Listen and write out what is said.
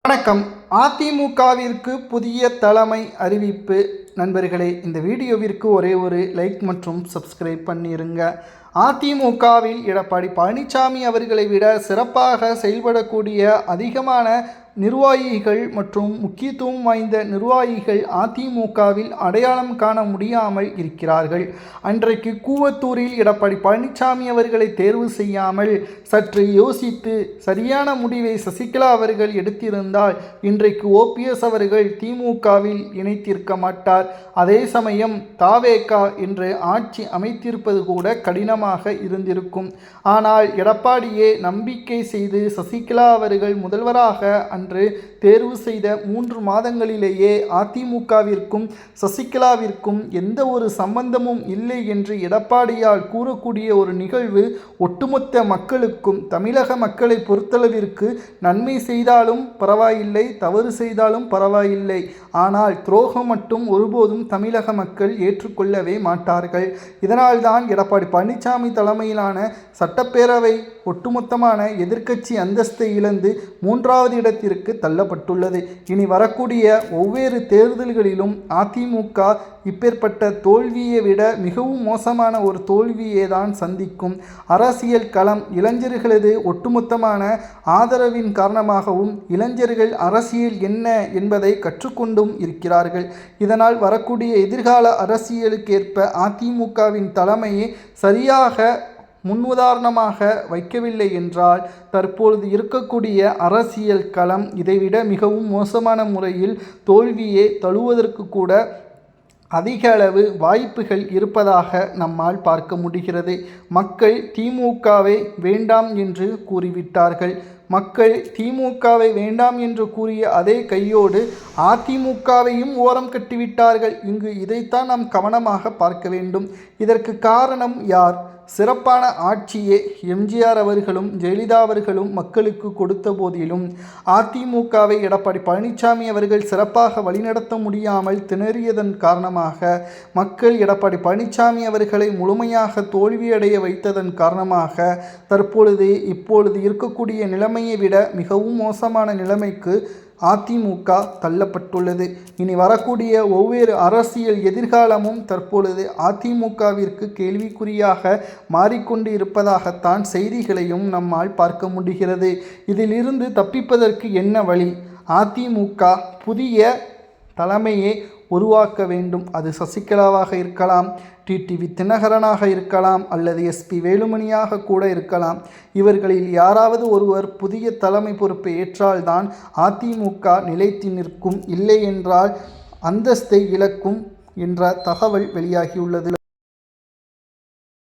வணக்கம். அதிமுகவிற்கு புதிய தலைமை அறிவிப்பு. நண்பர்களே, இந்த வீடியோவிற்கு ஒரே ஒரு லைக் மற்றும் சப்ஸ்கிரைப் பண்ணிருங்க. அதிமுகவில் எடப்பாடி பழனிசாமி அவர்களை விட சிறப்பாக செயல்படக்கூடிய அதிகமான நிர்வாகிகள் மற்றும் முக்கியத்துவம் வாய்ந்த நிர்வாகிகள் அதிமுகவில் அடையாளம் காண முடியாமல் இருக்கிறார்கள். அன்றைக்கு கூவத்தூரில் எடப்பாடி பழனிசாமி அவர்களை தேர்வு செய்யாமல் சற்று யோசித்து சரியான முடிவை சசிகலா அவர்கள் எடுத்திருந்தால் இன்றைக்கு ஓபிஎஸ் அவர்கள் திமுகவில் இணைத்திருக்க மாட்டார். அதே சமயம் தாவேகா என்று ஆட்சி அமைத்திருப்பது கூட கடினமாக இருந்திருக்கும். ஆனால் எடப்பாடியே நம்பிக்கை செய்து சசிகலா அவர்கள் முதல்வராக அன்று தேர்வு செய்த 3 மாதங்களிலேயே அதிமுகவிற்கும் சசிகலாவிற்கும் எந்த ஒரு சம்பந்தமும் இல்லை என்று எடப்பாடியால் கூறக்கூடிய ஒரு நிகழ்வு ஒட்டுமொத்த மக்களுக்கும், தமிழக மக்களை பொறுத்தளவிற்கு நன்மை செய்தாலும் பரவாயில்லை, தவறு செய்தாலும் பரவாயில்லை, ஆனால் துரோகம் மட்டும் ஒருபோதும் தமிழக மக்கள் ஏற்றுக்கொள்ளவே மாட்டார்கள். இதனால்தான் எடப்பாடி பழனிசாமி தலைமையிலான சட்டப்பேரவை ஒட்டுமொத்தமான எதிர்க்கட்சி அந்தஸ்தை இழந்து 3வது இடத்திற்கு தள்ளப்பட்டுள்ளது. இனி வரக்கூடிய ஒவ்வொரு தேர்தல்களிலும் அதிமுக இப்பேற்பட்ட தோல்வியை விட மிகவும் மோசமான ஒரு தோல்வியை தான் சந்திக்கும். அரசியல் களம் இளைஞர்களது ஒட்டுமொத்தமான ஆதரவின் காரணமாகவும் இளைஞர்கள் அரசியல் என்ன என்பதை கற்றுக்கொண்டும் இருக்கிறார்கள். இதனால் வரக்கூடிய எதிர்கால அரசியலுக்கேற்ப அதிமுகவின் தலைமையை சரியாக முன்னுதாரணமாக வைக்கவில்லை என்றால் தற்பொழுது இருக்கக்கூடிய அரசியல் களம் இதைவிட மிகவும் மோசமான முறையில் தோல்வியை தழுவதற்கு கூட அதிக அளவு வாய்ப்புகள் இருப்பதாக நம்மால் பார்க்க முடிகிறது. மக்கள் திமுகவை வேண்டாம் என்று கூறிவிட்டார்கள். மக்கள் திமுகவை வேண்டாம் என்று கூறிய அதே கையோடு அதிமுகவையும் ஓரம் கட்டிவிட்டார்கள். இதைத்தான் நாம் கவனமாக பார்க்க வேண்டும். இதற்கு காரணம் யார்? சிறப்பான ஆட்சியே எம்ஜிஆர் அவர்களும் ஜெயலலிதா அவர்களும் மக்களுக்கு கொடுத்த போதிலும் அதிமுகவை எடப்பாடி பழனிசாமி அவர்கள் சிறப்பாக வழிநடத்த முடியாமல் திணறியதன் காரணமாக மக்கள் எடப்பாடி பழனிசாமி அவர்களை முழுமையாக தோல்வியடைய வைத்ததன் காரணமாக இப்பொழுது இருக்கக்கூடிய நிலைமையை விட மிகவும் மோசமான நிலைமைக்கு அதிமுக தள்ளப்பட்டுள்ளது. இனி வரக்கூடிய ஒவ்வொரு அரசியல் எதிர்காலமும் தற்பொழுது அதிமுகவிற்கு கேள்விக்குறியாக மாறிக்கொண்டு இருப்பதாகத்தான் செய்திகளையும் நம்மால் பார்க்க முடிகிறது. இதிலிருந்து தப்பிப்பதற்கு என்ன வழி? அதிமுக புதிய தலைமையை உருவாக்க வேண்டும். அது சசிகலாவாக இருக்கலாம், டிடிவி தினகரனாக இருக்கலாம், அல்லது எஸ்பி வேலுமணியாக கூட இருக்கலாம். இவர்களில் யாராவது ஒருவர் புதிய தலைமை பொறுப்பை ஏற்றால்தான் அதிமுக நிலைத்து நிற்கும், இல்லை என்றால் அந்தஸ்தை இழக்கும் என்ற தகவல் வெளியாகியுள்ளது.